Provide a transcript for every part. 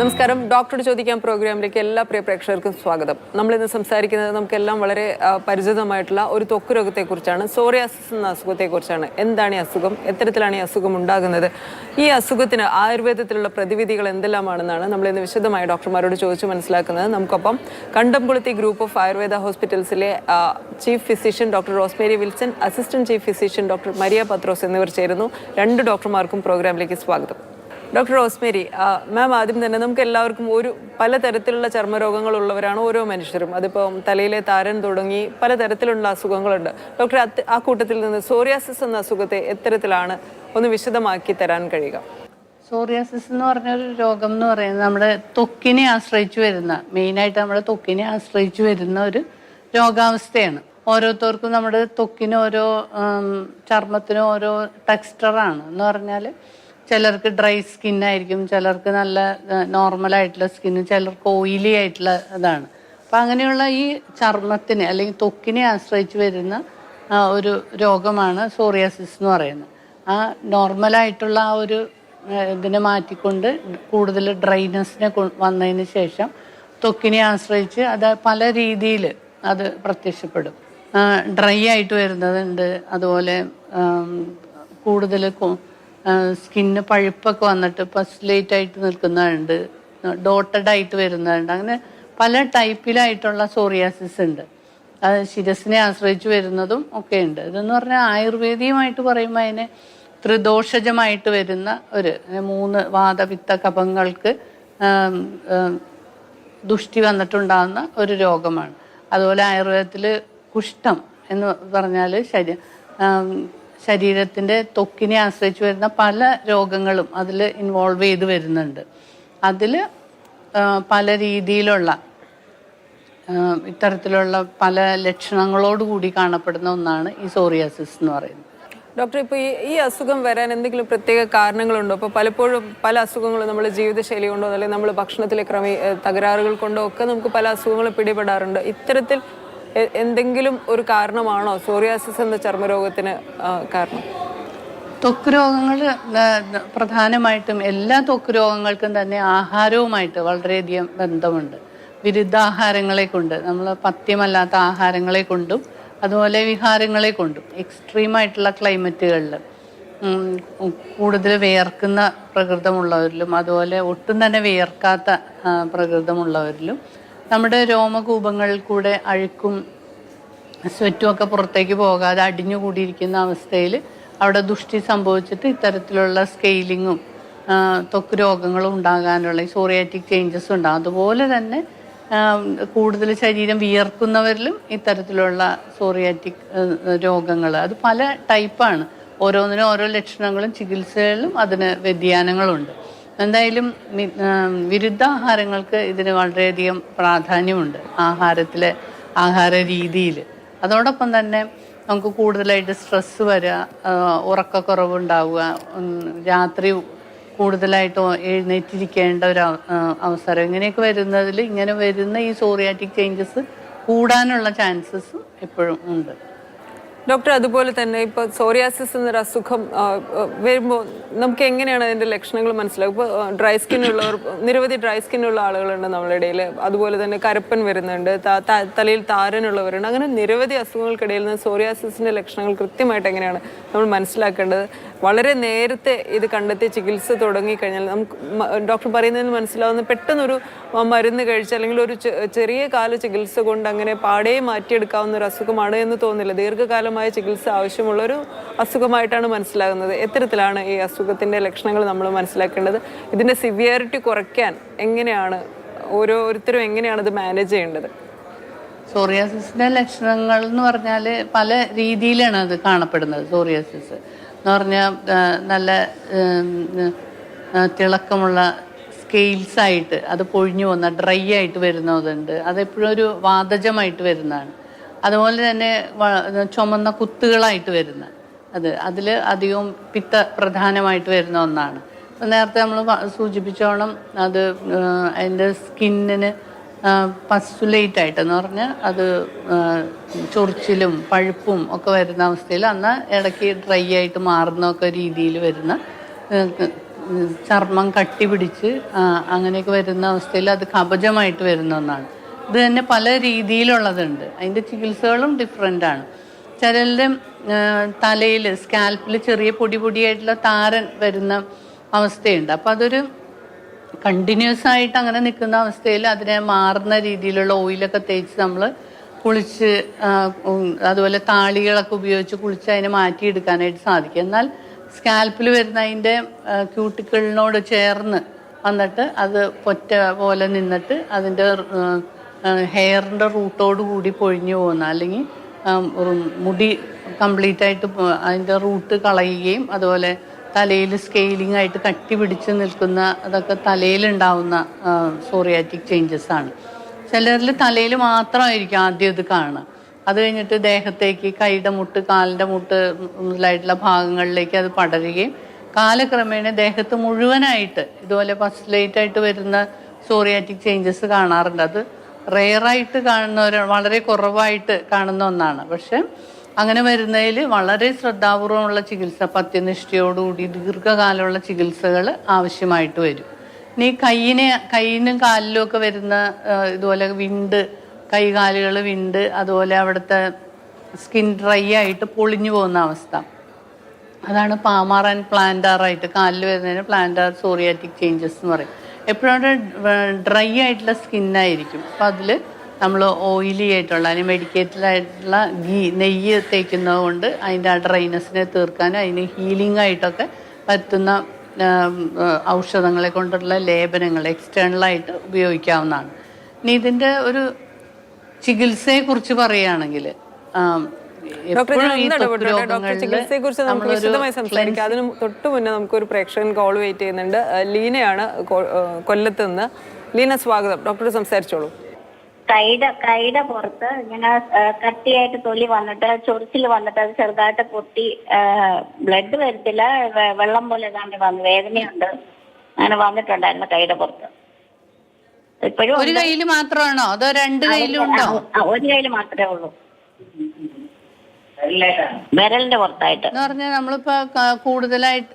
നമസ്കാരം. ഡോക്ടർ ചോദിക്കാൻ പ്രോഗ്രാമിലേക്ക് എല്ലാ പ്രിയ പ്രേക്ഷകർക്കും സ്വാഗതം. നമ്മളിന്ന് സംസാരിക്കുന്നത് നമുക്കെല്ലാം വളരെ പരിചിതമായിട്ടുള്ള ഒരു ത്വക്ക് രോഗത്തെക്കുറിച്ചാണ്. സോറിയാസിസ് എന്ന അസുഖത്തെക്കുറിച്ചാണ്. എന്താണ് ഈ അസുഖം, എത്തരത്തിലാണ് ഈ അസുഖം ഉണ്ടാകുന്നത്, ഈ അസുഖത്തിന് ആയുർവേദത്തിലുള്ള പ്രതിവിധികൾ എന്തെല്ലാമാണെന്നാണ് നമ്മളിന്ന് വിശദമായി ഡോക്ടർമാരോട് ചോദിച്ച് മനസ്സിലാക്കുന്നത്. നമുക്കൊപ്പം കണ്ടംകുളത്തി ഗ്രൂപ്പ് ഓഫ് ആയുർവേദ ഹോസ്പിറ്റൽസിലെ chief physician doctor Rosemary Wilson, assistant chief physician doctor Maria Pathrose എന്നിവർ ചേരുന്നു. രണ്ട് ഡോക്ടർമാർക്കും പ്രോഗ്രാമിലേക്ക് സ്വാഗതം. ഡോക്ടർ റോസ്മേരി മാം, ആദ്യം തന്നെ നമുക്ക് എല്ലാവർക്കും പലതരത്തിലുള്ള ചർമ്മരോഗങ്ങളുള്ളവരാണ് ഓരോ മനുഷ്യരും. അതിപ്പോൾ തലയിലെ താരൻ തുടങ്ങി പലതരത്തിലുള്ള അസുഖങ്ങളുണ്ട്. ഡോക്ടർ, ആ കൂട്ടത്തിൽ നിന്ന് സോറിയാസിസ് എന്ന അസുഖത്തെ എത്തരത്തിലാണ് ഒന്ന് വിശദമാക്കി തരാൻ കഴിയുക? സോറിയാസിസ് എന്ന് പറഞ്ഞൊരു രോഗം എന്ന് പറയുന്നത് നമ്മുടെ ത്വക്കിനെ ആശ്രയിച്ചു വരുന്ന, മെയിനായിട്ട് നമ്മുടെ ത്വക്കിനെ ആശ്രയിച്ചു വരുന്ന ഒരു രോഗാവസ്ഥയാണ്. ഓരോരുത്തർക്കും നമ്മുടെ ത്വക്കിന് ഓരോ ചർമ്മത്തിനും ഓരോ ടെക്സ്ചറാണ്. എന്ന് പറഞ്ഞാൽ ചിലർക്ക് ഡ്രൈ സ്കിന്നായിരിക്കും, ചിലർക്ക് നല്ല നോർമലായിട്ടുള്ള സ്കിന്ന്, ചിലർക്ക് ഓയിലി ആയിട്ടുള്ള ഇതാണ്. അപ്പം അങ്ങനെയുള്ള ഈ ചർമ്മത്തിന് അല്ലെങ്കിൽ ത്വക്കിനെ ആശ്രയിച്ച് വരുന്ന ഒരു രോഗമാണ് സോറിയാസിസ് എന്ന് പറയുന്നത്. ആ നോർമലായിട്ടുള്ള ആ ഒരു ഇതിനെ മാറ്റിക്കൊണ്ട് കൂടുതൽ ഡ്രൈനെസ്സിനെ വന്നതിന് ശേഷം ത്വക്കിനെ ആശ്രയിച്ച് അത് പല രീതിയിൽ അത് പ്രത്യക്ഷപ്പെടും. ഡ്രൈ ആയിട്ട് വരുന്നതുണ്ട്, അതുപോലെ കൂടുതൽ സ്കിന്ന് പഴുപ്പൊക്കെ വന്നിട്ട് പസ്ലേറ്റ് ആയിട്ട് നിൽക്കുന്നതുണ്ട്, ഡോട്ടഡ് ആയിട്ട് വരുന്നതുണ്ട്. അങ്ങനെ പല ടൈപ്പിലായിട്ടുള്ള സോറിയാസിസ് ഉണ്ട്. അത് ശിരസിനെ ആശ്രയിച്ച് വരുന്നതും ഒക്കെ ഉണ്ട്. ഇതെന്ന് പറഞ്ഞാൽ ആയുർവേദീയമായിട്ട് പറയുമ്പോൾ അതിനെ ത്രിദോഷജമായിട്ട് വരുന്ന ഒരു 3 വാതപിത്ത കഫങ്ങൾക്ക് ദുഷ്ടി വന്നിട്ടുണ്ടാകുന്ന ഒരു രോഗമാണ്. അതുപോലെ ആയുർവേദത്തിൽ കുഷ്ഠം എന്ന് പറഞ്ഞാൽ ശരീരത്തിൻ്റെ ത്വക്കിനെ ആശ്രയിച്ച് വരുന്ന പല രോഗങ്ങളും അതിൽ ഇൻവോൾവ് ചെയ്ത് വരുന്നുണ്ട്. അതിൽ പല രീതിയിലുള്ള ഇത്തരത്തിലുള്ള പല ലക്ഷണങ്ങളോടുകൂടി കാണപ്പെടുന്ന ഒന്നാണ് ഈ സോറിയാസിസ് എന്ന് പറയുന്നത്. ഡോക്ടർ, ഇപ്പോൾ ഈ അസുഖം വരാൻ എന്തെങ്കിലും പ്രത്യേക കാരണങ്ങളുണ്ടോ? ഇപ്പോൾ പലപ്പോഴും പല അസുഖങ്ങളും നമ്മൾ ജീവിതശൈലി കൊണ്ടോ അല്ലെങ്കിൽ നമ്മൾ ഭക്ഷണത്തിലെ തകരാറുകൾ കൊണ്ടോ ഒക്കെ നമുക്ക് പല അസുഖങ്ങളും പിടിപെടാറുണ്ട്. ഇത്തരത്തിൽ എന്തെങ്കിലും ഒരു കാരണമാണോ സോറിയാസിസ് എന്ന ചർമ്മരോഗത്തിന് കാരണം? ത്വക്ക് രോഗങ്ങൾ പ്രധാനമായിട്ടും എല്ലാ ത്വക്ക് രോഗങ്ങൾക്കും തന്നെ ആഹാരവുമായിട്ട് വളരെയധികം ബന്ധമുണ്ട്. വിരുദ്ധാഹാരങ്ങളെ കൊണ്ട്, നമ്മൾ പഥ്യമല്ലാത്ത ആഹാരങ്ങളെ കൊണ്ടും അതുപോലെ വിഹാരങ്ങളെ കൊണ്ടും എക്സ്ട്രീമായിട്ടുള്ള ക്ലൈമറ്റുകളിൽ കൂടുതൽ വിയർക്കുന്ന പ്രകൃതമുള്ളവരിലും അതുപോലെ ഒട്ടും തന്നെ വിയർക്കാത്ത പ്രകൃതമുള്ളവരിലും നമ്മുടെ രോമകൂപങ്ങളിൽ കൂടെ അഴുക്കും സ്വെറ്റും ഒക്കെ പുറത്തേക്ക് പോകാതെ അടിഞ്ഞു കൂടിയിരിക്കുന്ന അവസ്ഥയിൽ അവിടെ ദുഷ്ടി സംഭവിച്ചിട്ട് ഇത്തരത്തിലുള്ള സ്കെയിലിങ്ങും ത്വക്ക് രോഗങ്ങളും ഉണ്ടാകാനുള്ള ഈ സോറിയാറ്റിക് ചേഞ്ചസ് ഉണ്ടാകും. അതുപോലെ തന്നെ കൂടുതൽ ശരീരം വിയർക്കുന്നവരിലും ഇത്തരത്തിലുള്ള സോറിയാറ്റിക് രോഗങ്ങൾ, അത് പല ടൈപ്പാണ്. ഓരോന്നിനും ഓരോ ലക്ഷണങ്ങളും ചികിത്സകളിലും അതിന് വ്യതിയാനങ്ങളുണ്ട്. എന്തായാലും വിരുദ്ധാഹാരങ്ങൾക്ക് ഇതിന് വളരെയധികം പ്രാധാന്യമുണ്ട് ആഹാര രീതിയിൽ. അതോടൊപ്പം തന്നെ നമുക്ക് കൂടുതലായിട്ട് സ്ട്രെസ്സ് വരിക, ഉറക്കക്കുറവുണ്ടാവുക, രാത്രി കൂടുതലായിട്ട് എഴുന്നേറ്റിരിക്കേണ്ട ഒരു അവസരം, ഇങ്ങനെയൊക്കെ വരുന്നതിൽ ഇങ്ങനെ വരുന്ന ഈ സോറിയാറ്റിക് ചേഞ്ചസ് കൂടാനുള്ള ചാൻസസ് എപ്പോഴും ഉണ്ട്. ഡോക്ടർ, അതുപോലെ തന്നെ ഇപ്പോൾ സോറിയാസിസ് എന്നൊരു അസുഖം വരുമ്പോൾ നമുക്ക് എങ്ങനെയാണ് അതിൻ്റെ ലക്ഷണങ്ങൾ മനസ്സിലാകും? ഇപ്പോൾ ഡ്രൈ സ്കിന്നുള്ളവർ, നിരവധി ഡ്രൈ സ്കിന്നുള്ള ആളുകളുണ്ട് നമ്മുടെ ഇടയിൽ. അതുപോലെ തന്നെ കരപ്പൻ വരുന്നുണ്ട്, തലയിൽ താരനുള്ളവരുണ്ട്. അങ്ങനെ നിരവധി അസുഖങ്ങൾക്കിടയിൽ നിന്ന് സോറിയാസിസിൻ്റെ ലക്ഷണങ്ങൾ കൃത്യമായിട്ട് എങ്ങനെയാണ് നമ്മൾ മനസ്സിലാക്കേണ്ടത്? വളരെ നേരത്തെ ഇത് കണ്ടെത്തി ചികിത്സ തുടങ്ങിക്കഴിഞ്ഞാൽ നമുക്ക് ഡോക്ടർ പറയുന്നതിന് മനസ്സിലാവുന്ന പെട്ടെന്നൊരു മരുന്ന് കഴിച്ച് അല്ലെങ്കിൽ ഒരു ചെറിയ കാല ചികിത്സ കൊണ്ട് അങ്ങനെ പാടെ മാറ്റിയെടുക്കാവുന്ന ഒരു അസുഖമാണ് എന്ന് തോന്നില്ല. ദീർഘകാലമായ ചികിത്സ ആവശ്യമുള്ള ഒരു അസുഖമായിട്ടാണ് മനസ്സിലാകുന്നത്. എത്തരത്തിലാണ് ഈ അസുഖത്തിൻ്റെ ലക്ഷണങ്ങൾ നമ്മൾ മനസ്സിലാക്കേണ്ടത്? ഇതിൻ്റെ സിവിയറിറ്റി കുറയ്ക്കാൻ എങ്ങനെയാണ് ഓരോരുത്തരും എങ്ങനെയാണ് ഇത് മാനേജ് ചെയ്യേണ്ടത്? സോറിയാസിസിൻ്റെ ലക്ഷണങ്ങൾ എന്ന് പറഞ്ഞാൽ പല രീതിയിലാണ് അത് കാണപ്പെടുന്നത്. സോറിയാസിസ് എന്ന് പറഞ്ഞാൽ നല്ല തിളക്കമുള്ള സ്കെയിൽസ് ആയിട്ട് അത് പൊഴിഞ്ഞു വന്ന ഡ്രൈ ആയിട്ട് വരുന്നതുണ്ട്. അതെപ്പോഴും ഒരു വാതജമായിട്ട് വരുന്നതാണ്. അതുപോലെ തന്നെ ചുമന്ന കുത്തുകളായിട്ട് വരുന്ന അതിൽ അധികവും പിത്ത പ്രധാനമായിട്ട് വരുന്ന ഒന്നാണ്. നേരത്തെ നമ്മൾ സൂചിപ്പിച്ചോണം അത് അതിൻ്റെ സ്കിന്നിന് പസ്റ്റുലേറ്റ് ആയിട്ടെന്ന് പറഞ്ഞാൽ അത് ചൊറിച്ചിലും പഴുപ്പും ഒക്കെ വരുന്ന അവസ്ഥയിൽ അന്ന് ഇടയ്ക്ക് ഡ്രൈ ആയിട്ട് മാറുന്നൊക്കെ രീതിയിൽ വരുന്ന ചർമ്മം കട്ടി പിടിച്ച് അങ്ങനെയൊക്കെ വരുന്ന അവസ്ഥയിൽ അത് കബജമായിട്ട് വരുന്ന ഒന്നാണ്. ഇത് തന്നെ പല രീതിയിലുള്ളതുണ്ട്. അതിൻ്റെ ചികിത്സകളും ഡിഫറെൻ്റ് ആണ്. ചിലരുടെ തലയിൽ സ്കാൽപ്പിൽ ചെറിയ പൊടിയായിട്ടുള്ള താരൻ വരുന്ന അവസ്ഥയുണ്ട്. അപ്പോൾ അതൊരു കണ്ടിന്യൂസ് ആയിട്ട് അങ്ങനെ നിൽക്കുന്ന അവസ്ഥയിൽ അതിനെ മാറുന്ന രീതിയിലുള്ള ഓയിലൊക്കെ തേച്ച് നമ്മൾ കുളിച്ച് അതുപോലെ താളികളൊക്കെ ഉപയോഗിച്ച് കുളിച്ച് അതിനെ മാറ്റിയെടുക്കാനായിട്ട് സാധിക്കും. എന്നാൽ സ്കാൽപ്പിൽ വരുന്ന അതിൻ്റെ ക്യൂട്ടിക്കിളിനോട് ചേർന്ന് വന്നിട്ട് അത് പൊറ്റ പോലെ നിന്നിട്ട് അതിൻ്റെ ഹെയറിൻ്റെ റൂട്ടോട് കൂടി പൊഴിഞ്ഞു പോകുന്ന, അല്ലെങ്കിൽ മുടി കംപ്ലീറ്റ് ആയിട്ട് അതിൻ്റെ റൂട്ട് കളയുകയും അതുപോലെ തലയിൽ സ്കെയിലിംഗ് ആയിട്ട് കട്ടി പിടിച്ച് നിൽക്കുന്ന അതൊക്കെ തലയിലുണ്ടാവുന്ന സോറിയാറ്റിക് ചേഞ്ചസ് ആണ്. ചിലരിൽ തലയിൽ മാത്രമായിരിക്കും ആദ്യം ഇത് കാണുക. അത് കഴിഞ്ഞിട്ട് ദേഹത്തേക്ക് കൈയുടെ മുട്ട്, കാലിൻ്റെ മുട്ട് മുതലായിട്ടുള്ള ഭാഗങ്ങളിലേക്ക് അത് പടരുകയും കാലക്രമേണ ദേഹത്ത് മുഴുവനായിട്ട് ഇതുപോലെ പസ്ലേറ്റായിട്ട് വരുന്ന സോറിയാറ്റിക് ചേഞ്ചസ് കാണാറുണ്ട്. അത് റെയറായിട്ട് കാണുന്നവർ, വളരെ കുറവായിട്ട് കാണുന്ന ഒന്നാണ്. പക്ഷെ അങ്ങനെ വരുന്നതിൽ വളരെ ശ്രദ്ധാപൂർവമുള്ള ചികിത്സ, പത്യനിഷ്ഠയോടുകൂടി ദീർഘകാലമുള്ള ചികിത്സകൾ ആവശ്യമായിട്ട് വരും. ഇനി കൈയിനും കാലിലും ഒക്കെ വരുന്ന ഇതുപോലെ വിണ്ട്, കൈകാലുകൾ വിണ്ട്, അതുപോലെ അവിടുത്തെ സ്കിൻ ഡ്രൈ ആയിട്ട് പൊളിഞ്ഞു പോകുന്ന അവസ്ഥ, അതാണ് പാമാർ ആൻഡ് പ്ലാന്റാറായിട്ട് കാലിൽ വരുന്നതിന് പ്ലാന്റാർ സോറിയാറ്റിക് ചേഞ്ചസ് എന്ന് പറയും. എപ്പോഴും ഡ്രൈ ആയിട്ടുള്ള സ്കിന്നായിരിക്കും. അപ്പോൾ അതിൽ നമ്മൾ ഓയിലി ആയിട്ടുള്ള അല്ലെങ്കിൽ മെഡിക്കേറ്റഡ് ആയിട്ടുള്ള നെയ്യ് തേക്കുന്നത് കൊണ്ട് അതിൻ്റെ ആ ഡ്രൈനെസ്സിനെ തീർക്കാനും അതിന് ഹീലിംഗ് ആയിട്ടൊക്കെ പറ്റുന്ന ഔഷധങ്ങളെ കൊണ്ടുള്ള ലേപനങ്ങൾ എക്സ്റ്റേണലായിട്ട് ഉപയോഗിക്കാവുന്നതാണ്. ഇനി ഇതിൻ്റെ ഒരു ചികിത്സയെക്കുറിച്ച് പറയുകയാണെങ്കിൽ ചികിത്സയെ കുറിച്ച് നമുക്ക് വിശദമായി സംസാരിക്കാം. അതിന് തൊട്ട് മുന്നേ നമുക്കൊരു പ്രേക്ഷകൻ കോൾ വെയിറ്റ് ചെയ്യുന്നുണ്ട്. ലീനയാണ് കൊല്ലത്ത് നിന്ന്. ലീന, സ്വാഗതം. ഡോക്ടർ സംസാരിച്ചോളൂ. കൈയുടെ പുറത്ത് ഇങ്ങനെ കട്ടിയായിട്ട് തൊലി വന്നിട്ട് ചൊറിച്ചിൽ വന്നിട്ട് അത് ചെറുതായിട്ട് പൊട്ടി, ബ്ലഡ് വരത്തില്ല, വെള്ളം പോലെ ഏതാണ്ട് വന്നു, വേദനയുണ്ട്, അങ്ങനെ വന്നിട്ടുണ്ടായിരുന്നു കൈയുടെ പുറത്ത്. ഇപ്പോഴും ഒരു കയ്യിൽ മാത്രമാണോ അതോ രണ്ട് കയ്യിലും ഉണ്ടോ? ഒരു കയ്യിൽ മാത്രമേ ഉള്ളൂ, വിരലിന്റെ പുറത്തായിട്ട്. എന്ന് പറഞ്ഞാൽ നമ്മളിപ്പോ കൂടുതലായിട്ട്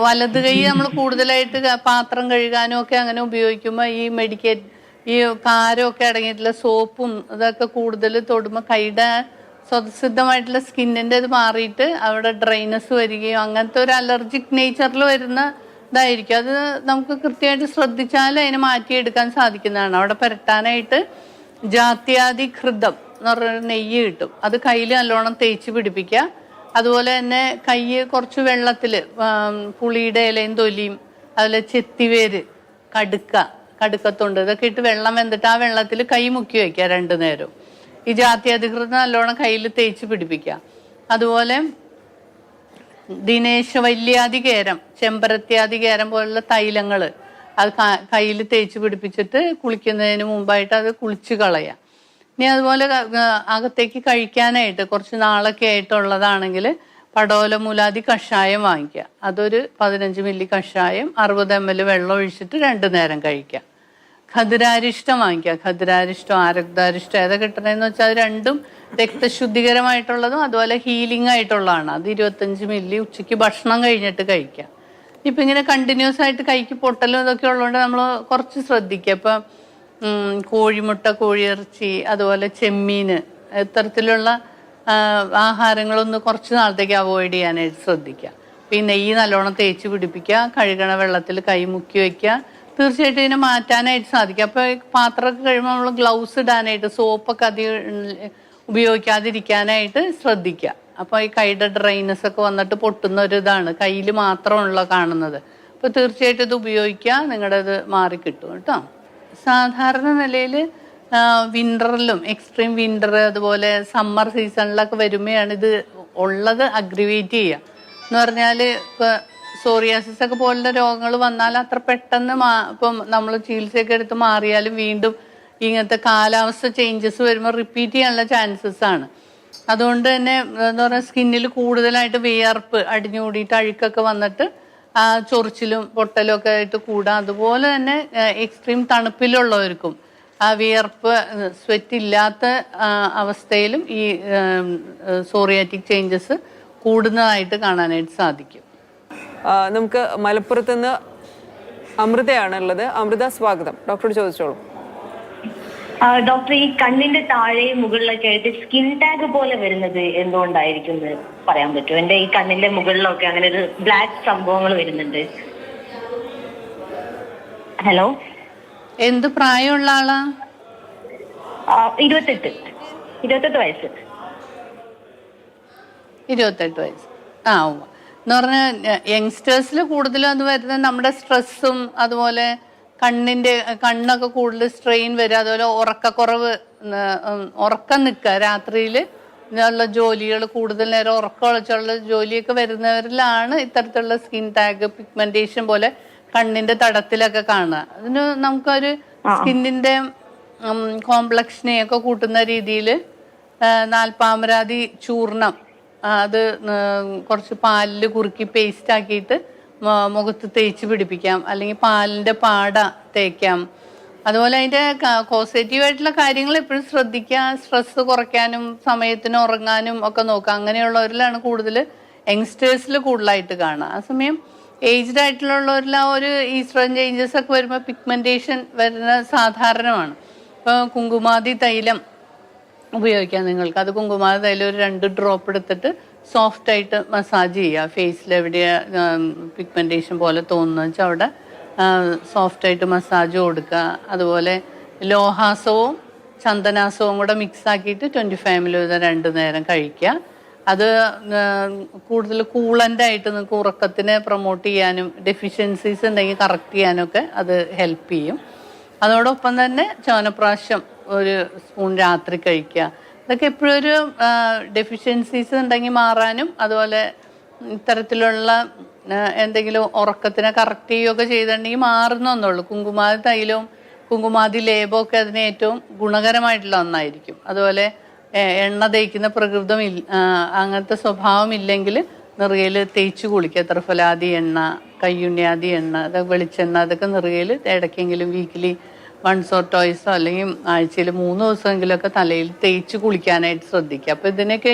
വലത് കൈ നമ്മൾ കൂടുതലായിട്ട് പാത്രം കഴുകാനും ഒക്കെ അങ്ങനെ ഉപയോഗിക്കുമ്പോൾ ഈ കാരമൊക്കെ അടങ്ങിയിട്ടുള്ള സോപ്പും ഇതൊക്കെ കൂടുതൽ തൊടുമ്പോൾ കൈയുടെ സ്വതസിദ്ധമായിട്ടുള്ള സ്കിന്നിൻ്റെ ഇത് മാറിയിട്ട് അവിടെ ഡ്രൈനസ് വരികയും അങ്ങനത്തെ ഒരു അലർജിക് നേച്ചറിൽ വരുന്ന ഇതായിരിക്കും. അത് നമുക്ക് കൃത്യമായിട്ട് ശ്രദ്ധിച്ചാൽ അതിനെ മാറ്റിയെടുക്കാൻ സാധിക്കുന്നതാണ്. അവിടെ പുരട്ടാനായിട്ട് ജാത്യാദി ഘൃതം എന്ന് പറഞ്ഞൊരു നെയ്യ് കിട്ടും. അത് കയ്യിൽ നല്ലോണം തേച്ച് പിടിപ്പിക്കുക. അതുപോലെ തന്നെ കൈ കുറച്ച് വെള്ളത്തിൽ പുളിയുടെ ഇലയും തൊലിയും അതുപോലെ ചെത്തിവേര്, കടുക്കത്തൊണ്ട് ഇതൊക്കെ ഇട്ട് വെള്ളം വെന്തിട്ട് ആ വെള്ളത്തിൽ കൈ മുക്കി വയ്ക്കുക 2 നേരം. ഈ ജാത്യാധികൃതം നല്ലോണം കയ്യിൽ തേച്ച് പിടിപ്പിക്കുക. അതുപോലെ ദിനേശവല്യാധികേരം, ചെമ്പരത്യാധികേരം പോലുള്ള തൈലങ്ങൾ അത് കയ്യിൽ തേച്ച് പിടിപ്പിച്ചിട്ട് കുളിക്കുന്നതിന് മുമ്പായിട്ട് അത് കുളിച്ച് കളയാം. ഇനി അതുപോലെ അകത്തേക്ക് കഴിക്കാനായിട്ട് കുറച്ച് നാളൊക്കെ ആയിട്ടുള്ളതാണെങ്കിൽ പടോലമൂലാദി കഷായം വാങ്ങിക്കുക. അതൊരു 15 മില്ലി കഷായം 60 ml വെള്ളം ഒഴിച്ചിട്ട് 2 നേരം കഴിക്കാം. ഖദ്രാരിഷ്ടം വാങ്ങിക്കുക. ഖദ്രാരിഷ്ടം, ആരക്താരിഷ്ടം ഏതാ കിട്ടണമെന്ന് വെച്ചാൽ അത് രണ്ടും രക്തശുദ്ധികരമായിട്ടുള്ളതും അതുപോലെ ഹീലിംഗ് ആയിട്ടുള്ളതാണ്. അത് 25 മില്ലി ഉച്ചയ്ക്ക് ഭക്ഷണം കഴിഞ്ഞിട്ട് കഴിക്കാം. ഇപ്പം ഇങ്ങനെ കണ്ടിന്യൂസ് ആയിട്ട് കൈക്ക് പൊട്ടലും ഇതൊക്കെ ഉള്ളതുകൊണ്ട് നമ്മൾ കുറച്ച് ശ്രദ്ധിക്കുക. ഇപ്പം കോഴിമുട്ട, കോഴിയിറച്ചി, അതുപോലെ ചെമ്മീൻ, ഇത്തരത്തിലുള്ള ആഹാരങ്ങളൊന്ന് കുറച്ച് നാളത്തേക്ക് അവോയ്ഡ് ചെയ്യാനായിട്ട് ശ്രദ്ധിക്കുക. അപ്പം ഈ നെയ്യ് നല്ലോണം തേച്ച് പിടിപ്പിക്കുക, കഴുകണ വെള്ളത്തിൽ കൈ മുക്കി വയ്ക്കുക. തീർച്ചയായിട്ടും ഇതിനെ മാറ്റാനായിട്ട് സാധിക്കും. അപ്പോൾ പാത്രമൊക്കെ കഴിയുമ്പോൾ നമ്മൾ ഗ്ലൗസ് ഇടാനായിട്ട്, സോപ്പൊക്കെ അധികം ഉപയോഗിക്കാതിരിക്കാനായിട്ട് ശ്രദ്ധിക്കുക. അപ്പോൾ ഈ കൈയുടെ ഡ്രൈനസ് ഒക്കെ വന്നിട്ട് പൊട്ടുന്ന ഒരു ഇതാണ് കയ്യിൽ മാത്രമുള്ള കാണുന്നത്. അപ്പോൾ തീർച്ചയായിട്ടും ഇത് ഉപയോഗിക്കുക, നിങ്ങളുടെ ഇത് മാറിക്കിട്ടും കേട്ടോ. സാധാരണ നിലയിൽ വിൻ്ററിലും എക്സ്ട്രീം വിൻ്റർ അതുപോലെ സമ്മർ സീസണിലൊക്കെ വരുമ്പോഴാണ് ഇത് ഉള്ളത് അഗ്രിവേറ്റ് ചെയ്യുക. എന്ന് പറഞ്ഞാൽ ഇപ്പോൾ സോറിയാസിസ് ഒക്കെ പോലുള്ള രോഗങ്ങൾ വന്നാൽ അത്ര പെട്ടെന്ന് ഇപ്പം നമ്മൾ ചികിത്സയൊക്കെ എടുത്ത് മാറിയാലും വീണ്ടും ഇങ്ങനത്തെ കാലാവസ്ഥ ചേഞ്ചസ് വരുമ്പോൾ റിപ്പീറ്റ് ചെയ്യാനുള്ള ചാൻസസ് ആണ്. അതുകൊണ്ട് തന്നെ എന്താ പറയുക, സ്കിന്നിൽ കൂടുതലായിട്ട് വിയർപ്പ് അടിഞ്ഞുകൂടിയിട്ട് അഴുക്കൊക്കെ വന്നിട്ട് ചൊറിച്ചിലും പൊട്ടലും ഒക്കെ ആയിട്ട് കൂടാം. അതുപോലെ തന്നെ എക്സ്ട്രീം തണുപ്പിലുള്ളവർക്കും ആ വിയർപ്പ്, സ്വെറ്റ് ഇല്ലാത്ത അവസ്ഥയിലും ഈ സോറിയാറ്റിക് ചേഞ്ചസ് കൂടുന്നതായിട്ട് കാണാനായിട്ട് സാധിക്കും. നമുക്ക് മലപ്പുറത്ത് നിന്ന് അമൃതയാണുള്ളത്. അമൃത, സ്വാഗതം. ഡോക്ടറോട് ചോദിച്ചോളൂ. ഡോക്ടർ, ഈ കണ്ണിന്റെ താഴെയും മുകളിലൊക്കെ ആയിട്ട് സ്കിൻ ടാഗ് പോലെ വരുന്നത് എന്തുകൊണ്ടായിരിക്കും എന്ന് പറയാൻ പറ്റുമോ? എന്റെ ഈ കണ്ണിന്റെ മുകളിലൊക്കെ അങ്ങനെ ഒരു ബ്ലാക്ക് സംഭവങ്ങൾ വരുന്നുണ്ട്. ഹലോ, എന്ത് പ്രായമുള്ള ആളാ? 28 വയസ്സ്. 28 വയസ്സ്. എന്ന് പറഞ്ഞാൽ യങ്സ്റ്റേഴ്സിൽ കൂടുതലും അത് വരുന്നത് നമ്മുടെ സ്ട്രെസ്സും അതുപോലെ കണ്ണൊക്കെ കൂടുതൽ സ്ട്രെയിൻ വരിക, അതുപോലെ ഉറക്കക്കുറവ്, ഉറക്കം നിൽക്കുക, രാത്രിയിൽ ഉള്ള ജോലികൾ കൂടുതൽ നേരം ഉറക്കം ഒളിച്ചുള്ള ജോലിയൊക്കെ വരുന്നവരിലാണ് ഇത്തരത്തിലുള്ള സ്കിൻ ടാഗ്, പിഗ്മെന്റേഷൻ പോലെ കണ്ണിന്റെ തടത്തിലൊക്കെ കാണുക. അതിന് നമുക്കൊരു സ്കിന്നിന്റെ കോംപ്ലക്ഷനെയൊക്കെ കൂട്ടുന്ന രീതിയിൽ നാൽപ്പാമരാതി ചൂർണം അത് കുറച്ച് പാലിൽ കുറുക്കി പേസ്റ്റ് ആക്കിയിട്ട് മുഖത്ത് തേച്ച് പിടിപ്പിക്കാം, അല്ലെങ്കിൽ പാലിൻ്റെ പാട തേക്കാം. അതുപോലെ അതിൻ്റെ പോസിറ്റീവായിട്ടുള്ള കാര്യങ്ങൾ എപ്പോഴും ശ്രദ്ധിക്കുക. സ്ട്രെസ് കുറയ്ക്കാനും സമയത്തിന് ഉറങ്ങാനും ഒക്കെ നോക്കുക. അങ്ങനെയുള്ളവരിലാണ് കൂടുതൽ യങ്സ്റ്റേഴ്സിൽ കൂടുതലായിട്ട് കാണുക. ആ സമയം ഏജ്ഡ് ആയിട്ടുള്ളവരിൽ ആ ഒരു ഈസ്ട്രോജൻ ചേഞ്ചസ് ഒക്കെ വരുമ്പോൾ പിഗ്മെന്റേഷൻ വരുന്ന സാധാരണമാണ്. ഇപ്പോൾ കുങ്കുമാതി തൈലം ഉപയോഗിക്കാം നിങ്ങൾക്ക്. അത് കുങ്കുമാതി തൈലം ഒരു 2 ഡ്രോപ്പ് എടുത്തിട്ട് സോഫ്റ്റായിട്ട് മസാജ് ചെയ്യുക. ഫേസിൽ എവിടെയാ പിഗ്മെന്റേഷൻ പോലെ തോന്നുന്നത് വെച്ചാൽ അവിടെ സോഫ്റ്റായിട്ട് മസാജ് കൊടുക്കുക. അതുപോലെ ലോഹാസവും ചന്ദനാസവും കൂടെ മിക്സ് ആക്കിയിട്ട് 25 ml 2 നേരം കഴിക്കുക. അത് കൂടുതൽ കൂളൻ്റായിട്ട് നിങ്ങൾക്ക് ഉറക്കത്തിനെ പ്രൊമോട്ട് ചെയ്യാനും ഡെഫിഷ്യൻസീസ് ഉണ്ടെങ്കിൽ കറക്റ്റ് ചെയ്യാനൊക്കെ അത് ഹെൽപ്പ് ചെയ്യും. അതോടൊപ്പം തന്നെ ചവനപ്രാശം ഒരു സ്പൂൺ രാത്രി കഴിക്കുക. അതൊക്കെ എപ്പോഴും ഒരു ഡെഫിഷ്യൻസീസ് ഉണ്ടെങ്കിൽ മാറാനും അതുപോലെ ഇത്തരത്തിലുള്ള എന്തെങ്കിലും ഉറക്കത്തിനെ കറക്റ്റ് ചെയ്യുകയൊക്കെ ചെയ്തിട്ടുണ്ടെങ്കിൽ മാറുന്നൊന്നുള്ളൂ. കുങ്കുമാതി തൈലവും കുങ്കുമാതി ലേപമൊക്കെ അതിന് ഏറ്റവും ഗുണകരമായിട്ടുള്ള ഒന്നായിരിക്കും. അതുപോലെ എണ്ണ തേക്കുന്ന പ്രകൃതം അങ്ങനത്തെ സ്വഭാവം ഇല്ലെങ്കിൽ നിറയിൽ തേച്ച് കുളിക്കുക. ത്രിഫലാദി എണ്ണ, കയ്യുണ്യാദി എണ്ണ, അതൊക്കെ വെളിച്ചെണ്ണ, അതൊക്കെ നിറയിൽ ഇടയ്ക്കെങ്കിലും വീക്കിലി 1 or 2 അല്ലെങ്കിൽ ആഴ്ചയിൽ 3 ദിവസമെങ്കിലുമൊക്കെ തലയിൽ തേച്ച് കുളിക്കാനായിട്ട് ശ്രദ്ധിക്കുക. അപ്പോൾ ഇതിനൊക്കെ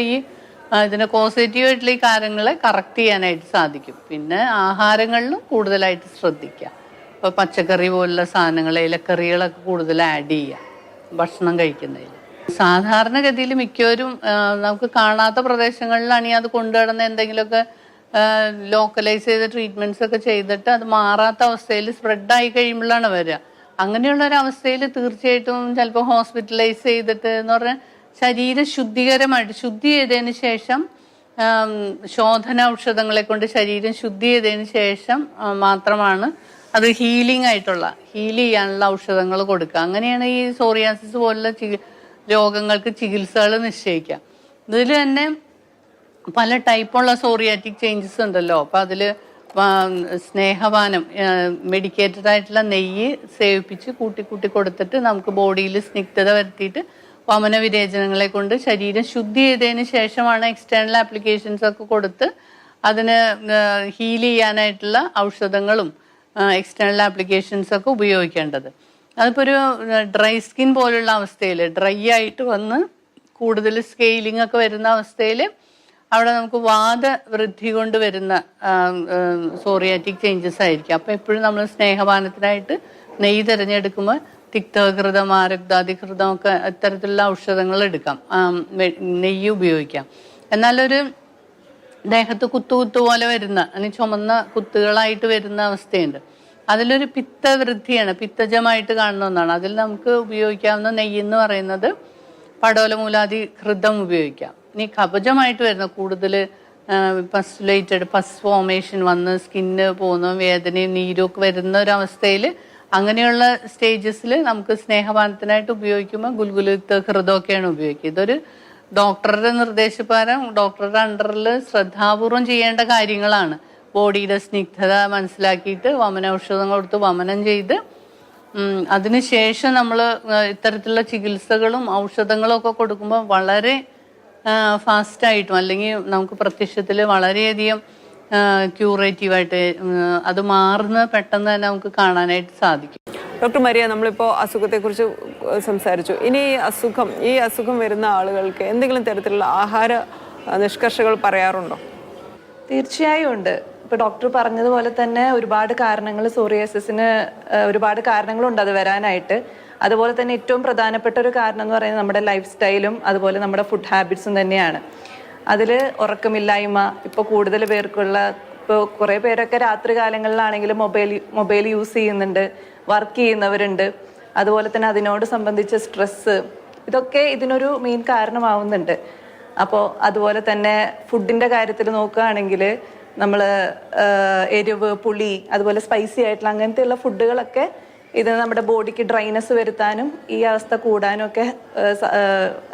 ഇതിനെ പോസിറ്റീവായിട്ടുള്ള ഈ കാര്യങ്ങളെ കറക്റ്റ് ചെയ്യാനായിട്ട് സാധിക്കും. പിന്നെ ആഹാരങ്ങളിലും കൂടുതലായിട്ട് ശ്രദ്ധിക്കുക. ഇപ്പോൾ പച്ചക്കറി പോലുള്ള സാധനങ്ങൾ, ഇലക്കറികളൊക്കെ കൂടുതൽ ആഡ് ചെയ്യുക ഭക്ഷണം കഴിക്കുന്നതിൽ. സാധാരണഗതിയിൽ മിക്കവരും നമുക്ക് കാണാത്ത പ്രദേശങ്ങളിലാണെങ്കിൽ അത് കൊണ്ടുനടന്ന് എന്തെങ്കിലുമൊക്കെ ലോക്കലൈസ് ചെയ്ത ട്രീറ്റ്മെൻറ്റ്സ് ഒക്കെ ചെയ്തിട്ട് അത് മാറാത്ത അവസ്ഥയിൽ സ്പ്രെഡായി കഴിയുമ്പോഴാണ് വരിക. അങ്ങനെയുള്ളൊരവസ്ഥയിൽ തീർച്ചയായിട്ടും ചിലപ്പോൾ ഹോസ്പിറ്റലൈസ് ചെയ്തിട്ട് എന്ന് പറഞ്ഞാൽ ശരീരം ശുദ്ധി ചെയ്തതിന് ശേഷം ശോധന ഔഷധങ്ങളെ കൊണ്ട് ശരീരം ശുദ്ധി ചെയ്തതിന് ശേഷം മാത്രമാണ് അത് ഹീൽ ചെയ്യാനുള്ള ഔഷധങ്ങൾ കൊടുക്കുക. അങ്ങനെയാണ് ഈ സോറിയാസിസ് പോലുള്ള രോഗങ്ങൾക്ക് ചികിത്സകൾ നിശ്ചയിക്കുക. ഇതിൽ തന്നെ പല ടൈപ്പുള്ള സോറിയാറ്റിക് ചേഞ്ചസ് ഉണ്ടല്ലോ. അപ്പം അതിൽ സ്നേഹപാനം, മെഡിക്കേറ്റഡ് ആയിട്ടുള്ള നെയ്യ് സേവിപ്പിച്ച് കൂട്ടി കൊടുത്തിട്ട് നമുക്ക് ബോഡിയിൽ സ്നിഗ്ധത വരുത്തിയിട്ട് വമന വിരേചനങ്ങളെ കൊണ്ട് ശരീരം ശുദ്ധി ചെയ്തതിന് ശേഷമാണ് എക്സ്റ്റേണൽ ആപ്ലിക്കേഷൻസ് ഒക്കെ കൊടുത്ത് അതിന് ഹീൽ ചെയ്യാനായിട്ടുള്ള ഔഷധങ്ങളും എക്സ്റ്റേണൽ ആപ്ലിക്കേഷൻസ് ഒക്കെ ഉപയോഗിക്കേണ്ടത്. അതിപ്പോൾ ഒരു ഡ്രൈ സ്കിൻ പോലുള്ള അവസ്ഥയിൽ ഡ്രൈ ആയിട്ട് വന്ന് കൂടുതൽ സ്കെയിലിംഗ് ഒക്കെ വരുന്ന അവസ്ഥയിൽ അവിടെ നമുക്ക് വാദവൃദ്ധി കൊണ്ട് വരുന്ന സോറിയാറ്റിക് ചേഞ്ചസ് ആയിരിക്കും. അപ്പോൾ എപ്പോഴും നമ്മൾ സ്നേഹപാനത്തിനായിട്ട് നെയ്യ് തിരഞ്ഞെടുക്കുമ്പോൾ തിക്തഘൃതം, ആരക്താതിഘൃതം ഒക്കെ ഇത്തരത്തിലുള്ള ഔഷധങ്ങൾ എടുക്കാം, നെയ്യ് ഉപയോഗിക്കാം. എന്നാലൊരു ദേഹത്ത് കുത്തു പോലെ വരുന്ന അല്ലെങ്കിൽ ചുമന്ന കുത്തുകളായിട്ട് വരുന്ന അവസ്ഥയുണ്ട്. അതിലൊരു പിത്തവൃദ്ധിയാണ്, പിത്തജമായിട്ട് കാണുന്ന ഒന്നാണ്. അതിൽ നമുക്ക് ഉപയോഗിക്കാവുന്ന നെയ്യ് എന്ന് പറയുന്നത് പടോലമൂലാദി ഘൃതം ഉപയോഗിക്കാം. ഇനി കവചമായിട്ട് വരുന്ന കൂടുതൽ പസ് ഫോമേഷൻ വന്ന് സ്കിന്ന് പോകുന്ന വേദനയും നീരും ഒക്കെ വരുന്ന ഒരവസ്ഥയിൽ അങ്ങനെയുള്ള സ്റ്റേജസിൽ നമുക്ക് സ്നേഹപാനത്തിനായിട്ട് ഉപയോഗിക്കുമ്പോൾ ഗുൽഗുലുക്ത ഘൃതമൊക്കെയാണ് ഉപയോഗിക്കുക. ഇതൊരു ഡോക്ടറുടെ നിർദ്ദേശപ്രകാരം ഡോക്ടറുടെ അണ്ടറിൽ ശ്രദ്ധാപൂർവം ചെയ്യേണ്ട കാര്യങ്ങളാണ്. ബോഡിയുടെ സ്നിഗ്ധത മനസ്സിലാക്കിയിട്ട് ഔഷധം കൊടുത്ത് വമനം ചെയ്ത് അതിനുശേഷം നമ്മൾ ഇത്തരത്തിലുള്ള ചികിത്സകളും ഔഷധങ്ങളും ഒക്കെ കൊടുക്കുമ്പോൾ വളരെ ഫാസ്റ്റായിട്ടും അല്ലെങ്കിൽ നമുക്ക് പ്രത്യക്ഷത്തിൽ വളരെയധികം ക്യൂറേറ്റീവായിട്ട് അത് മാറുന്ന പെട്ടെന്ന് തന്നെ നമുക്ക് കാണാനായിട്ട് സാധിക്കും. ഡോക്ടർ മരിയ, നമ്മളിപ്പോൾ അസുഖത്തെക്കുറിച്ച് സംസാരിച്ചു. ഇനി ഈ അസുഖം വരുന്ന ആളുകൾക്ക് എന്തെങ്കിലും തരത്തിലുള്ള ആഹാര നിഷ്കർഷകൾ പറയാറുണ്ടോ? തീർച്ചയായും ഉണ്ട്. ഇപ്പൊ ഡോക്ടർ പറഞ്ഞതുപോലെ തന്നെ ഒരുപാട് കാരണങ്ങൾ സോറിയാസിസിന് ഒരുപാട് കാരണങ്ങളുണ്ട് അത് വരാനായിട്ട്. അതുപോലെ തന്നെ ഏറ്റവും പ്രധാനപ്പെട്ട ഒരു കാരണം എന്ന് പറയുന്നത് നമ്മുടെ ലൈഫ് സ്റ്റൈലും അതുപോലെ നമ്മുടെ ഫുഡ് ഹാബിറ്റ്സും തന്നെയാണ്. അതിൽ ഉറക്കമില്ലായ്മ, ഇപ്പോൾ കൂടുതൽ പേർക്കുള്ള, ഇപ്പോൾ കുറേ പേരൊക്കെ രാത്രി കാലങ്ങളിലാണെങ്കിലും മൊബൈൽ യൂസ് ചെയ്യുന്നുണ്ട്, വർക്ക് ചെയ്യുന്നവരുണ്ട്. അതുപോലെ തന്നെ അതിനോട് സംബന്ധിച്ച സ്ട്രെസ്സ്, ഇതൊക്കെ ഇതിനൊരു മെയിൻ കാരണമാവുന്നുണ്ട്. അപ്പോൾ അതുപോലെ തന്നെ ഫുഡിൻ്റെ കാര്യത്തിൽ നോക്കുകയാണെങ്കിൽ നമ്മൾ എരിവ്, പുളി, അതുപോലെ സ്പൈസി ആയിട്ടുള്ള അങ്ങനത്തെയുള്ള ഫുഡുകളൊക്കെ ഇത് നമ്മുടെ ബോഡിക്ക് ഡ്രൈനസ് വരുത്താനും ഈ അവസ്ഥ കൂടാനും ഒക്കെ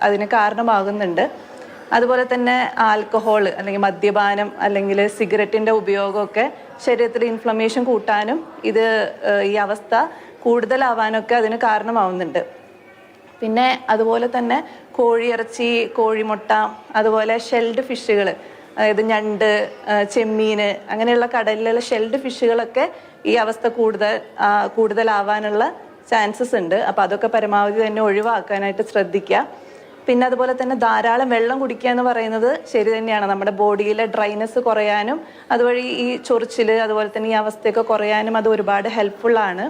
അതിന് കാരണമാകുന്നുണ്ട്. അതുപോലെ തന്നെ ആൽക്കഹോൾ അല്ലെങ്കിൽ മദ്യപാനം അല്ലെങ്കിൽ സിഗരറ്റിൻ്റെ ഉപയോഗമൊക്കെ ശരീരത്തിൽ ഇൻഫ്ലമേഷൻ കൂട്ടാനും ഈ അവസ്ഥ കൂടുതലാവാനൊക്കെ അതിന് കാരണമാവുന്നുണ്ട്. പിന്നെ അതുപോലെ തന്നെ കോഴിയിറച്ചി, കോഴിമുട്ട, അതുപോലെ ഷെൽഡ് ഫിഷുകൾ, അതായത് ഞണ്ട്, ചെമ്മീൻ, അങ്ങനെയുള്ള കടലിലുള്ള ഷെൽഡ് ഫിഷുകളൊക്കെ ഈ അവസ്ഥ കൂടുതലാവാനുള്ള ചാൻസസ് ഉണ്ട്. അപ്പോൾ അതൊക്കെ പരമാവധി തന്നെ ഒഴിവാക്കാനായിട്ട് ശ്രദ്ധിക്കുക. പിന്നെ അതുപോലെ തന്നെ ധാരാളം വെള്ളം കുടിക്കുക എന്ന് പറയുന്നത് ശരി തന്നെയാണ്. നമ്മുടെ ബോഡിയിലെ ഡ്രൈനെസ് കുറയാനും അതുവഴി ഈ ചൊറിച്ചിൽ അതുപോലെ തന്നെ ഈ അവസ്ഥയൊക്കെ കുറയാനും അത് ഒരുപാട് ഹെൽപ്ഫുള്ളാണ്.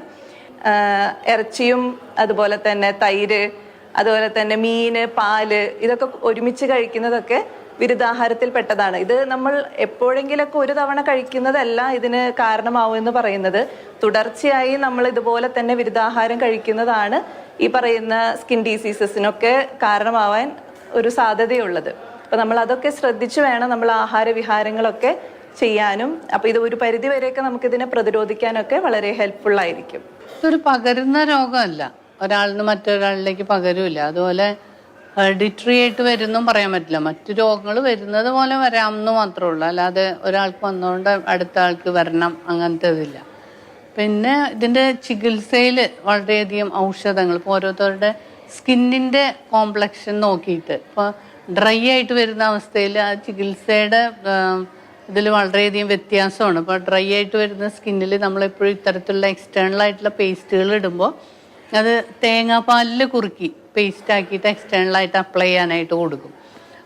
ഇറച്ചിയും അതുപോലെ തന്നെ തൈര്, അതുപോലെ തന്നെ മീന്, പാല്, ഇതൊക്കെ ഒരുമിച്ച് കഴിക്കുന്നതൊക്കെ വിരുദ്ധാഹാരത്തിൽ പെട്ടതാണ്. ഇത് നമ്മൾ എപ്പോഴെങ്കിലൊക്കെ ഒരു തവണ കഴിക്കുന്നതല്ല ഇതിന് കാരണമാവുമെന്ന് പറയുന്നത്. തുടർച്ചയായി നമ്മൾ ഇതുപോലെ തന്നെ വിരുദ്ധാഹാരം കഴിക്കുന്നതാണ് ഈ പറയുന്ന സ്കിൻ ഡിസീസസിനൊക്കെ കാരണമാവാൻ ഒരു സാധ്യതയുള്ളത്. അപ്പോൾ നമ്മൾ അതൊക്കെ ശ്രദ്ധിച്ചു വേണം നമ്മൾ ആഹാരവിഹാരങ്ങളൊക്കെ ചെയ്യാനും. അപ്പോൾ ഇത് ഒരു പരിധി വരെയൊക്കെ നമുക്കിതിനെ പ്രതിരോധിക്കാനൊക്കെ വളരെ ഹെൽപ്ഫുൾ ആയിരിക്കും. ഇതൊരു പകരുന്ന രോഗമല്ല, ഒരാളിൽ നിന്ന് മറ്റൊരാളിലേക്ക് പകരുമില്ല. അതുപോലെ ഹെറിഡിറ്ററി ആയിട്ട് വരുന്നും പറയാൻ പറ്റില്ല. മറ്റു രോഗങ്ങൾ വരുന്നത് പോലെ വരാമെന്ന് മാത്രമേ ഉള്ളൂ, അല്ലാതെ ഒരാൾക്ക് വന്നുകൊണ്ട് അടുത്ത ആൾക്ക് വരണം അങ്ങനത്തെ ഇതില്ല. പിന്നെ ഇതിൻ്റെ ചികിത്സയിൽ വളരെയധികം ഔഷധങ്ങൾ, ഇപ്പോൾ ഓരോരുത്തരുടെ സ്കിന്നിൻ്റെ കോംപ്ലക്ഷൻ നോക്കിയിട്ട്, ഇപ്പോൾ ഡ്രൈ ആയിട്ട് വരുന്ന അവസ്ഥയിൽ ആ ചികിത്സയുടെ ഇതിൽ വളരെയധികം വ്യത്യാസമാണ്. ഇപ്പോൾ ഡ്രൈ ആയിട്ട് വരുന്ന സ്കിന്നിൽ നമ്മളെപ്പോഴും ഇത്തരത്തിലുള്ള എക്സ്റ്റേണൽ ആയിട്ടുള്ള പേസ്റ്റുകൾ ഇടുമ്പോൾ അത് തേങ്ങാപ്പാലിൽ കുറുക്കി പേസ്റ്റ് ആക്കിയിട്ട് എക്സ്റ്റേണലായിട്ട് അപ്ലൈ ചെയ്യാനായിട്ട് കൊടുക്കും.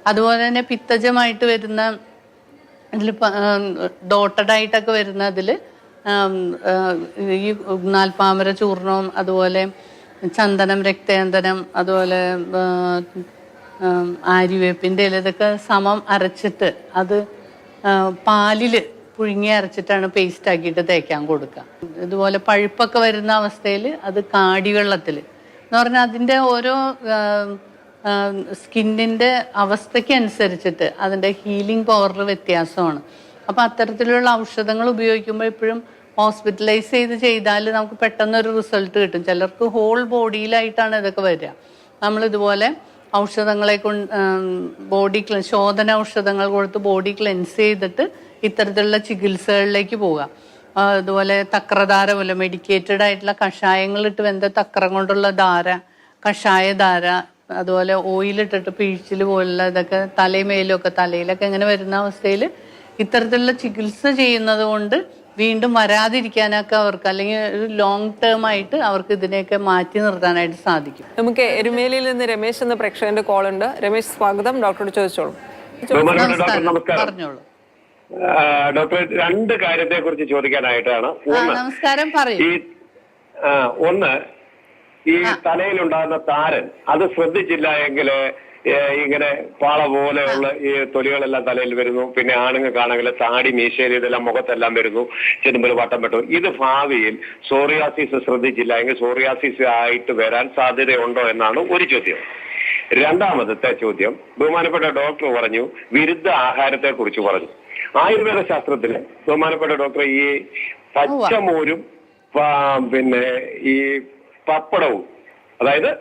അതുപോലെ തന്നെ പിത്തജമായിട്ട് വരുന്ന ഇതിൽ ഡോട്ടഡ് ആയിട്ടൊക്കെ വരുന്ന അതിൽ ഈ നാൽപ്പാമര ചൂർണവും അതുപോലെ ചന്ദനം, രക്തചന്ദനം, അതുപോലെ ആര്യവേപ്പിൻ്റെ ഇല, ഇതൊക്കെ സമം അരച്ചിട്ട് അത് പാലിൽ പുഴുങ്ങി അരച്ചിട്ടാണ് പേസ്റ്റ് ആക്കിയിട്ട് തേക്കാൻ കൊടുക്കുക. ഇതുപോലെ പഴുപ്പൊക്കെ വരുന്ന അവസ്ഥയിൽ അത് കാടിവെള്ളത്തിൽ എന്ന് പറഞ്ഞാൽ അതിൻ്റെ ഓരോ സ്കിന്നിൻ്റെ അവസ്ഥയ്ക്ക് അനുസരിച്ചിട്ട് അതിൻ്റെ ഹീലിംഗ് പവറിൽ വ്യത്യാസമാണ്. അപ്പോൾ അത്തരത്തിലുള്ള ഔഷധങ്ങൾ ഉപയോഗിക്കുമ്പോൾ എപ്പോഴും ഹോസ്പിറ്റലൈസ് ചെയ്താൽ നമുക്ക് പെട്ടെന്നൊരു റിസൾട്ട് കിട്ടും. ചിലർക്ക് ഹോൾ ബോഡിയിലായിട്ടാണ് ഇതൊക്കെ വരിക. നമ്മളിതുപോലെ ഔഷധങ്ങളെ കൊണ്ട് ശോധന ഔഷധങ്ങൾ കൊടുത്ത് ബോഡി ക്ലെൻസ് ചെയ്തിട്ട് ഇത്തരത്തിലുള്ള ചികിത്സകളിലേക്ക് പോകാം. അതുപോലെ തക്രധാര പോലെ മെഡിക്കേറ്റഡ് ആയിട്ടുള്ള കഷായങ്ങളിട്ട് വെന്ത തക്രം കൊണ്ടുള്ള ധാര, കഷായധാര, അതുപോലെ ഓയിലിട്ടിട്ട് പിഴിച്ചിൽ പോലുള്ള ഇതൊക്കെ തലയിലൊക്കെ ഇങ്ങനെ വരുന്ന അവസ്ഥയിൽ ഇത്തരത്തിലുള്ള ചികിത്സ ചെയ്യുന്നത് കൊണ്ട് വീണ്ടും വരാതിരിക്കാനൊക്കെ അവർക്ക്, അല്ലെങ്കിൽ ഒരു ലോങ് ടേം ആയിട്ട് അവർക്ക് ഇതിനെയൊക്കെ മാറ്റി നിർത്താനായിട്ട് സാധിക്കും. നമുക്ക് എരുമേലിയിൽ നിന്ന് രമേശ് എന്ന പ്രേക്ഷകന്റെ കോൾ ഉണ്ട്. രമേശ്, സ്വാഗതം. ഡോക്ടറോട് ചോദിച്ചോളൂ. പറഞ്ഞോളൂ ഡോക്ടർ. രണ്ട് കാര്യത്തെ കുറിച്ച് ചോദിക്കാനായിട്ടാണ്. നമസ്കാരം, പറയൂ. ഒന്ന്, ഈ തലയിലുണ്ടാകുന്ന താരൻ, അത് ശ്രദ്ധിച്ചില്ല എങ്കിൽ ഇങ്ങനെ പാള പോലെയുള്ള ഈ തൊലികളെല്ലാം തലയിൽ വരുന്നു. പിന്നെ ആണുങ്ങൾക്കാണെങ്കിൽ താടി, മീശേരി, ഇതെല്ലാം മുഖത്തെല്ലാം വരുന്നു, ചെതുമ്പൽ വട്ടം പെട്ടു. ഇത് ഭാവിയിൽ സോറിയാസിസ് ശ്രദ്ധിച്ചില്ല എങ്കിൽ സോറിയാസിസ് ആയിട്ട് വരാൻ സാധ്യതയുണ്ടോ എന്നാണ് ഒരു ചോദ്യം. രണ്ടാമത്തെ ചോദ്യം, ബഹുമാനപ്പെട്ട ഡോക്ടർ പറഞ്ഞു വിരുദ്ധ ആഹാരത്തെ കുറിച്ച് പറഞ്ഞു. ആയുർവേദ ശാസ്ത്രത്തില് ബഹുമാനപ്പെട്ട ഡോക്ടർ ഈ പച്ചമോരും പിന്നെ ഈ പപ്പടവും, അതായത്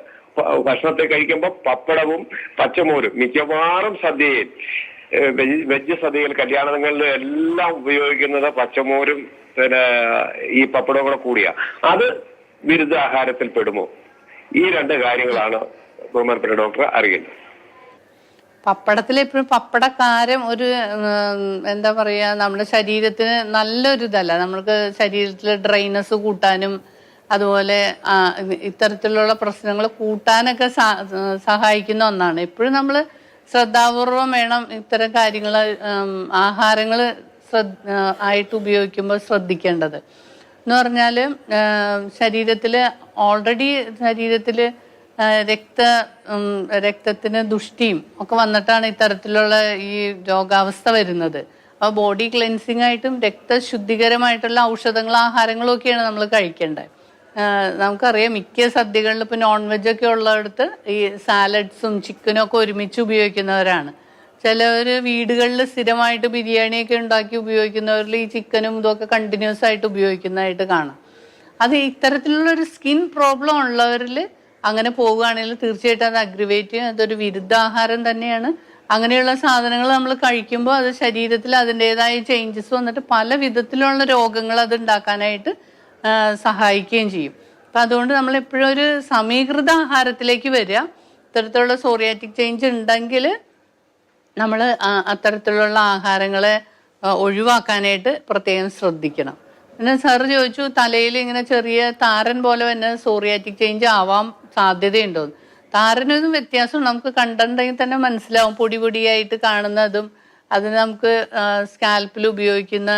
ഭക്ഷണത്തെ കഴിക്കുമ്പോൾ പപ്പടവും പച്ചമോരും മിക്കവാറും സദ്യയിൽ, വെജ് സദ്യയിൽ, കല്യാണങ്ങളിൽ എല്ലാം ഉപയോഗിക്കുന്നത് പച്ചമോരും പിന്നെ ഈ പപ്പടവും കൂടെ കൂടിയ, അത് വിരുദ്ധ ആഹാരത്തിൽ പെടുമോ? ഈ രണ്ട് കാര്യങ്ങളാണ് ബഹുമാനപ്പെട്ട ഡോക്ടർ അറിയുന്നത്. പപ്പടത്തിൽ എപ്പോഴും പപ്പടക്കാരം ഒരു എന്താ പറയുക, നമ്മുടെ ശരീരത്തിന് നല്ലൊരു ഇതല്ല. നമ്മൾക്ക് ശരീരത്തിൽ ഡ്രൈനസ് കൂട്ടാനും അതുപോലെ ഇത്തരത്തിലുള്ള പ്രശ്നങ്ങൾ കൂട്ടാനൊക്കെ സഹായിക്കുന്ന ഒന്നാണ്. എപ്പോഴും നമ്മൾ ശ്രദ്ധാപൂർവം വേണം ഇത്തരം കാര്യങ്ങൾ, ആഹാരങ്ങൾ ആയിട്ട് ഉപയോഗിക്കുമ്പോൾ ശ്രദ്ധിക്കേണ്ടത്. എന്ന് പറഞ്ഞാൽ ശരീരത്തിൽ ഓൾറെഡി ശരീരത്തിൽ രക്തത്തിന് ദുഷ്ടിയും ഒക്കെ വന്നിട്ടാണ് ഇത്തരത്തിലുള്ള ഈ രോഗാവസ്ഥ വരുന്നത്. അപ്പോൾ ബോഡി ക്ലെൻസിങ് ആയിട്ടും രക്തശുദ്ധികരമായിട്ടുള്ള ഔഷധങ്ങളും ആഹാരങ്ങളും ഒക്കെയാണ് നമ്മൾ കഴിക്കേണ്ടത്. നമുക്കറിയാം മിക്ക സദ്യകളിൽ ഇപ്പോൾ നോൺ വെജ് ഒക്കെ ഉള്ളിടത്ത് ഈ സാലഡ്സും ചിക്കനും ഒക്കെ ഒരുമിച്ച് ഉപയോഗിക്കുന്നവരാണ്. ചിലവർ വീടുകളിൽ സ്ഥിരമായിട്ട് ബിരിയാണിയൊക്കെ ഉണ്ടാക്കി ഉപയോഗിക്കുന്നവരിൽ ഈ ചിക്കനും ഇതൊക്കെ കണ്ടിന്യൂസ് ആയിട്ട് ഉപയോഗിക്കുന്നതായിട്ട് കാണാം. അത് ഇത്തരത്തിലുള്ളൊരു സ്കിൻ പ്രോബ്ലം ഉള്ളവരിൽ അങ്ങനെ പോവുകയാണെങ്കിൽ തീർച്ചയായിട്ടും അത് അഗ്രിവേറ്റ് ചെയ്യും. അതൊരു വിരുദ്ധാഹാരം തന്നെയാണ്. അങ്ങനെയുള്ള സാധനങ്ങൾ നമ്മൾ കഴിക്കുമ്പോൾ അത് ശരീരത്തിൽ അതിൻ്റെതായ ചേഞ്ചസ് വന്നിട്ട് പല വിധത്തിലുള്ള രോഗങ്ങൾ അത് ഉണ്ടാക്കാനായിട്ട് സഹായിക്കുകയും ചെയ്യും. അപ്പം അതുകൊണ്ട് നമ്മൾ എപ്പോഴും ഒരു സമീകൃത ആഹാരത്തിലേക്ക് വരിക. ഇത്തരത്തിലുള്ള സോറിയാറ്റിക് ചേഞ്ച് ഉണ്ടെങ്കിൽ നമ്മൾ അത്തരത്തിലുള്ള ആഹാരങ്ങളെ ഒഴിവാക്കാനായിട്ട് പ്രത്യേകം ശ്രദ്ധിക്കണം. പിന്നെ സാറ് ചോദിച്ചു തലയിൽ ഇങ്ങനെ ചെറിയ താരൻ പോലെ തന്നെ സോറിയാറ്റിക് ചേഞ്ച് ആവാൻ സാധ്യതയുണ്ടോന്ന്. താരനൊന്നും വ്യത്യാസം നമുക്ക് കണ്ടിട്ടുണ്ടെങ്കിൽ തന്നെ മനസ്സിലാവും. പൊടി പൊടിയായിട്ട് കാണുന്നതും അതിന് നമുക്ക് സ്കാൽപ്പിൽ ഉപയോഗിക്കുന്ന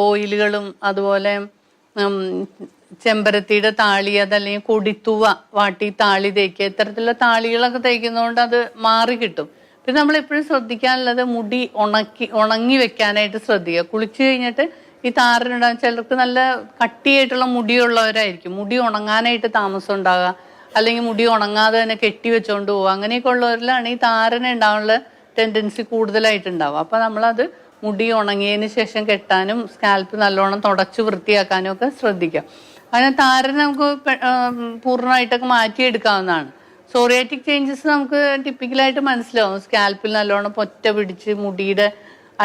ഓയിലുകളും അതുപോലെ ചെമ്പരത്തിയുടെ താളി അതല്ലെങ്കിൽ കൊടിത്തുവ വാട്ടി താളി തേക്കുക, ഇത്തരത്തിലുള്ള താളികളൊക്കെ തേക്കുന്നതുകൊണ്ട് അത് മാറി കിട്ടും. പിന്നെ നമ്മളെപ്പോഴും ശ്രദ്ധിക്കാനുള്ളത് മുടി ഉണങ്ങി വെക്കാനായിട്ട് ശ്രദ്ധിക്കുക. കുളിച്ചു കഴിഞ്ഞിട്ട് ഈ താരനുണ്ടാകും. ചിലർക്ക് നല്ല കട്ടിയായിട്ടുള്ള മുടിയുള്ളവരായിരിക്കും. മുടി ഉണങ്ങാനായിട്ട് താമസം ഉണ്ടാകുക, അല്ലെങ്കിൽ മുടി ഉണങ്ങാതെ തന്നെ കെട്ടി വെച്ചുകൊണ്ട് പോവുക. അങ്ങനെയൊക്കെ ഉള്ളവരിലാണ് ഈ താരന ഉണ്ടാകാനുള്ള ടെൻഡൻസി കൂടുതലായിട്ടുണ്ടാവുക. അപ്പം നമ്മളത് മുടി ഉണങ്ങിയതിന് ശേഷം കെട്ടാനും സ്കാൽപ്പ് നല്ലോണം തുടച്ച് വൃത്തിയാക്കാനും ഒക്കെ ശ്രദ്ധിക്കാം. അങ്ങനെ താരൻ നമുക്ക് പൂർണ്ണമായിട്ടൊക്കെ മാറ്റിയെടുക്കാവുന്നതാണ്. സോറിയാറ്റിക് ചേഞ്ചസ് നമുക്ക് ടിപ്പിക്കലായിട്ട് മനസ്സിലാവും. സ്കാൽപ്പിൽ നല്ലോണം പൊറ്റ പിടിച്ച് മുടിയുടെ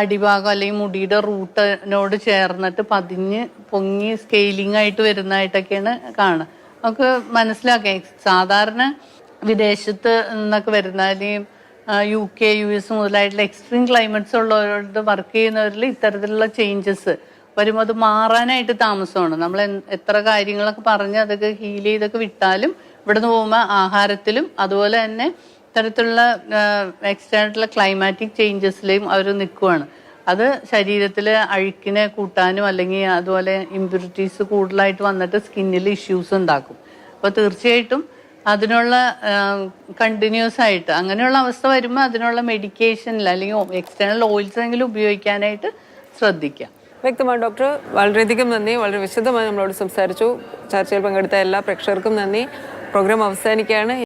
അടിഭാഗം അല്ലെങ്കിൽ മുടിയുടെ റൂട്ടിനോട് ചേർന്നിട്ട് പതിഞ്ഞ് പൊങ്ങി സ്കെയിലിംഗ് ആയിട്ട് വരുന്നതായിട്ടൊക്കെയാണ് കാണുക. നമുക്ക് മനസ്സിലാക്കാം. സാധാരണ വിദേശത്ത് നിന്നൊക്കെ വരുന്ന അല്ലെങ്കിൽ UK US മുതലായിട്ടുള്ള എക്സ്ട്രീം ക്ലൈമറ്റ്സ് ഉള്ളവരോട് വർക്ക് ചെയ്യുന്നവരിൽ ഇത്തരത്തിലുള്ള ചേഞ്ചസ് വരുമ്പോൾ അത് മാറാനായിട്ട് താമസമാണ്. നമ്മൾ എത്ര കാര്യങ്ങളൊക്കെ പറഞ്ഞ് അതൊക്കെ ഹീൽ ചെയ്തൊക്കെ വിട്ടാലും ഇവിടുന്ന് പോകുമ്പോൾ ആഹാരത്തിലും അതുപോലെ തന്നെ ഇത്തരത്തിലുള്ള എക്സ്റ്റേണായിട്ടുള്ള ക്ലൈമാറ്റിക് ചേഞ്ചസിലെയും അവർ നിൽക്കുവാണ്. അത് ശരീരത്തിൽ അഴുക്കിനെ കൂട്ടാനും അല്ലെങ്കിൽ അതുപോലെ ഇമ്പ്യൂരിറ്റീസ് കൂടുതലായിട്ട് വന്നിട്ട് സ്കിന്നിൽ ഇഷ്യൂസ് ഉണ്ടാക്കും. അപ്പോൾ തീർച്ചയായിട്ടും അതിനുള്ള കണ്ടിന്യൂസ് ആയിട്ട് അങ്ങനെയുള്ള അവസ്ഥ വരുമ്പോൾ അതിനുള്ള മെഡിക്കേഷനിൽ അല്ലെങ്കിൽ എക്സ്റ്റേണൽ ഓയിൽസ് എങ്കിലും ഉപയോഗിക്കാനായിട്ട് ശ്രദ്ധിക്കാം. വ്യക്തമാണ് ഡോക്ടർ. വളരെയധികം നന്ദി. വളരെ വിശദമായി നമ്മളോട് സംസാരിച്ചു. ചർച്ചയിൽ പങ്കെടുത്ത എല്ലാ പ്രേക്ഷകർക്കും നന്ദി. പ്രോഗ്രാം അവസാനിക്കുകയാണ്.